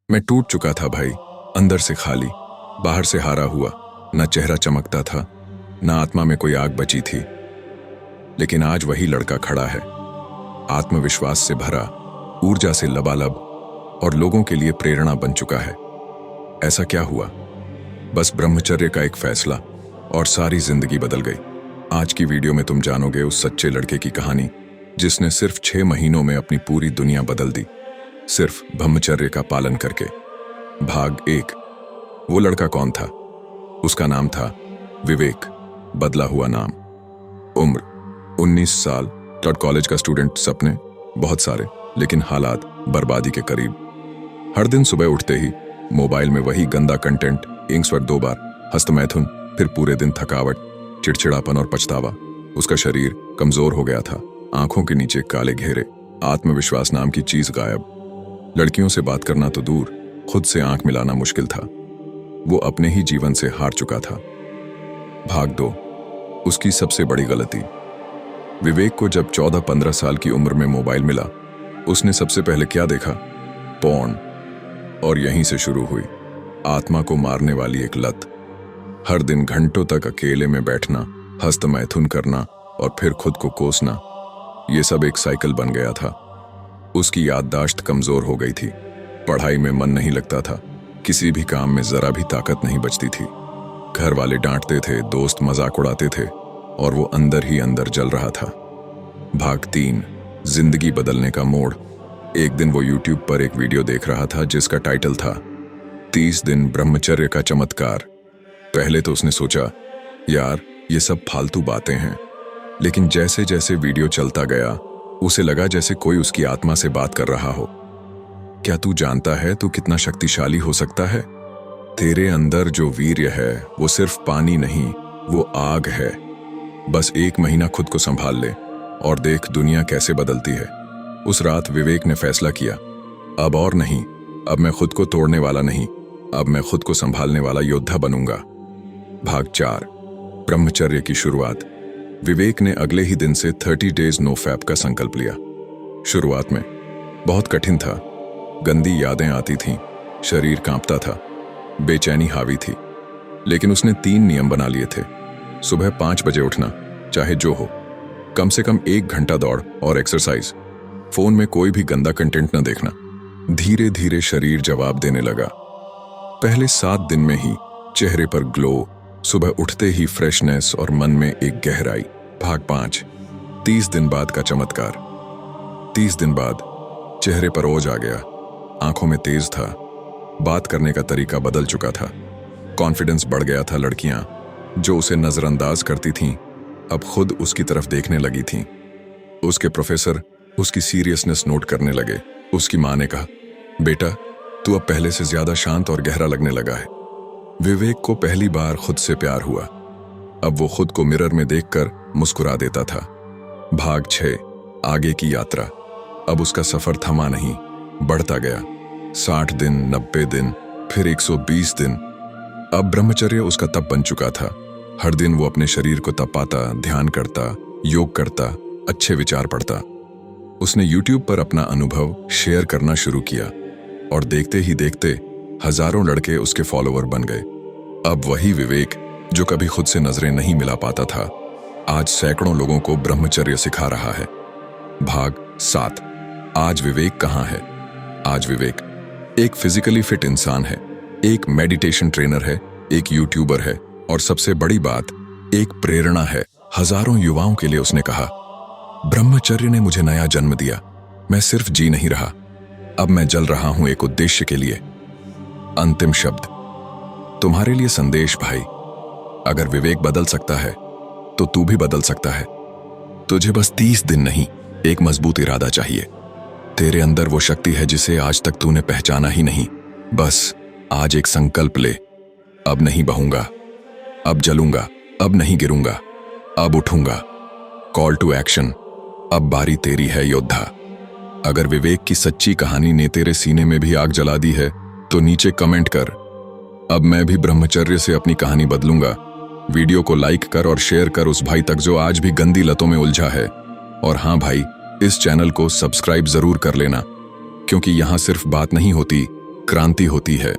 मैं टूट चुका था भाई, अंदर से खाली, बाहर से हारा हुआ। न चेहरा चमकता था, न आत्मा में कोई आग बची थी। लेकिन आज वही लड़का खड़ा है, आत्मविश्वास से भरा, ऊर्जा से लबालब और लोगों के लिए प्रेरणा बन चुका है। ऐसा क्या हुआ? बस ब्रह्मचर्य का एक फैसला और सारी जिंदगी बदल गई। आज की वीडियो में तुम जानोगे उस सच्चे लड़के की कहानी जिसने सिर्फ 6 महीनों में अपनी पूरी दुनिया बदल दी, सिर्फ ब्रह्मचर्य का पालन करके। भाग 1। वो लड़का कौन था? उसका नाम था विवेक, बदला हुआ नाम। उम्र 19 साल, कॉलेज का स्टूडेंट, सपने बहुत सारे, लेकिन हालात बर्बादी के करीब। हर दिन सुबह उठते ही मोबाइल में वही गंदा कंटेंट, इंक्सवर्ट 2 बार, हस्तमैथुन, फिर पूरे दिन थकावट, चिड़चिड़ापन और पछतावा। उसका शरीर कमजोर हो गया था, आंखों के नीचे काले घेरे, आत्मविश्वास नाम की चीज गायब। लड़कियों से बात करना तो दूर, खुद से आंख मिलाना मुश्किल था। वो अपने ही जीवन से हार चुका था। भाग 2। उसकी सबसे बड़ी गलती। विवेक को जब 14-15 साल की उम्र में मोबाइल मिला, उसने सबसे पहले क्या देखा? पॉर्न। और यहीं से शुरू हुई आत्मा को मारने वाली एक लत। हर दिन घंटों तक अकेले में बैठना, हस्तमैथुन करना और फिर खुद को कोसना, ये सब एक साइकिल बन गया था। उसकी याददाश्त कमजोर हो गई थी, पढ़ाई में मन नहीं लगता था, किसी भी काम में जरा भी ताकत नहीं बचती थी। घर वाले डांटते थे, दोस्त मजाक उड़ाते थे और वो अंदर ही अंदर जल रहा था। भाग 3। जिंदगी बदलने का मोड़। एक दिन वो यूट्यूब पर एक वीडियो देख रहा था जिसका टाइटल था 30 दिन ब्रह्मचर्य का चमत्कार। पहले तो उसने सोचा, यार ये सब फालतू बातें हैं, लेकिन जैसे जैसे वीडियो चलता गया उसे लगा जैसे कोई उसकी आत्मा से बात कर रहा हो। क्या तू जानता है तू कितना शक्तिशाली हो सकता है? तेरे अंदर जो वीर्य है वो सिर्फ पानी नहीं, वो आग है। बस 1 महीना खुद को संभाल ले और देख दुनिया कैसे बदलती है। उस रात विवेक ने फैसला किया, अब और नहीं, अब मैं खुद को तोड़ने वाला नहीं, अब मैं खुद को संभालने वाला योद्धा बनूंगा। भाग 4। ब्रह्मचर्य की शुरुआत। विवेक ने अगले ही दिन से 30 डेज नो फैप का संकल्प लिया। शुरुआत में बहुत कठिन था, गंदी यादें आती थीं, शरीर कांपता था, बेचैनी हावी थी। लेकिन उसने 3 नियम बना लिए थे। सुबह 5 बजे उठना, चाहे जो हो, कम से कम 1 घंटा दौड़ और एक्सरसाइज, फोन में कोई भी गंदा कंटेंट न देखना। धीरे धीरे शरीर जवाब देने लगा। पहले 7 दिन में ही चेहरे पर ग्लो, सुबह उठते ही फ्रेशनेस और मन में एक गहराई। भाग 5। 30 दिन बाद का चमत्कार। 30 दिन बाद चेहरे पर ओज आ गया, आंखों में तेज था, बात करने का तरीका बदल चुका था, कॉन्फिडेंस बढ़ गया था। लड़कियां जो उसे नजरअंदाज करती थीं अब खुद उसकी तरफ देखने लगी थीं। उसके प्रोफेसर उसकी सीरियसनेस नोट करने लगे। उसकी मां ने कहा, बेटा तू अब पहले से ज्यादा शांत और गहरा लगने लगा है। विवेक को पहली बार खुद से प्यार हुआ। अब वो खुद को मिरर में देखकर मुस्कुरा देता था। भाग 6। आगे की यात्रा। अब उसका सफर थमा नहीं, बढ़ता गया। 60 दिन, 90 दिन, फिर 120 दिन। अब ब्रह्मचर्य उसका तप बन चुका था। हर दिन वो अपने शरीर को तपाता, ध्यान करता, योग करता, अच्छे विचार पढ़ता। उसने यूट्यूब पर अपना अनुभव शेयर करना शुरू किया और देखते ही देखते हजारों लड़के उसके फॉलोवर बन गए। अब वही विवेक जो कभी खुद से नजरें नहीं मिला पाता था, आज सैकड़ों लोगों को ब्रह्मचर्य सिखा रहा है। भाग 7। आज विवेक कहाँ है? आज विवेक एक फिजिकली फिट इंसान है, एक मेडिटेशन ट्रेनर है, एक यूट्यूबर है और सबसे बड़ी बात, एक प्रेरणा है। हजारों युवाओं के लिए उसने कहा, ब्रह्मचर्य ने मुझे नया जन्म दिया। मैं सिर्फ जी नहीं रहा, अब मैं जल रहा हूं एक उद्देश्य के लिए। अंतिम शब्द तुम्हारे लिए संदेश भाई, अगर विवेक बदल सकता है तो तू भी बदल सकता है। तुझे बस 30 दिन नहीं, एक मजबूत इरादा चाहिए। तेरे अंदर वो शक्ति है जिसे आज तक तूने पहचाना ही नहीं। बस आज एक संकल्प ले, अब नहीं बहूंगा, अब जलूंगा, अब नहीं गिरूंगा, अब उठूंगा। कॉल टू एक्शन, अब बारी तेरी है योद्धा। अगर विवेक की सच्ची कहानी ने तेरे सीने में भी आग जला दी है तो नीचे कमेंट कर, अब मैं भी ब्रह्मचर्य से अपनी कहानी बदलूंगा। वीडियो को लाइक कर और शेयर कर उस भाई तक जो आज भी गंदी लतों में उलझा है। और हाँ भाई, इस चैनल को सब्सक्राइब जरूर कर लेना, क्योंकि यहाँ सिर्फ बात नहीं होती, क्रांति होती है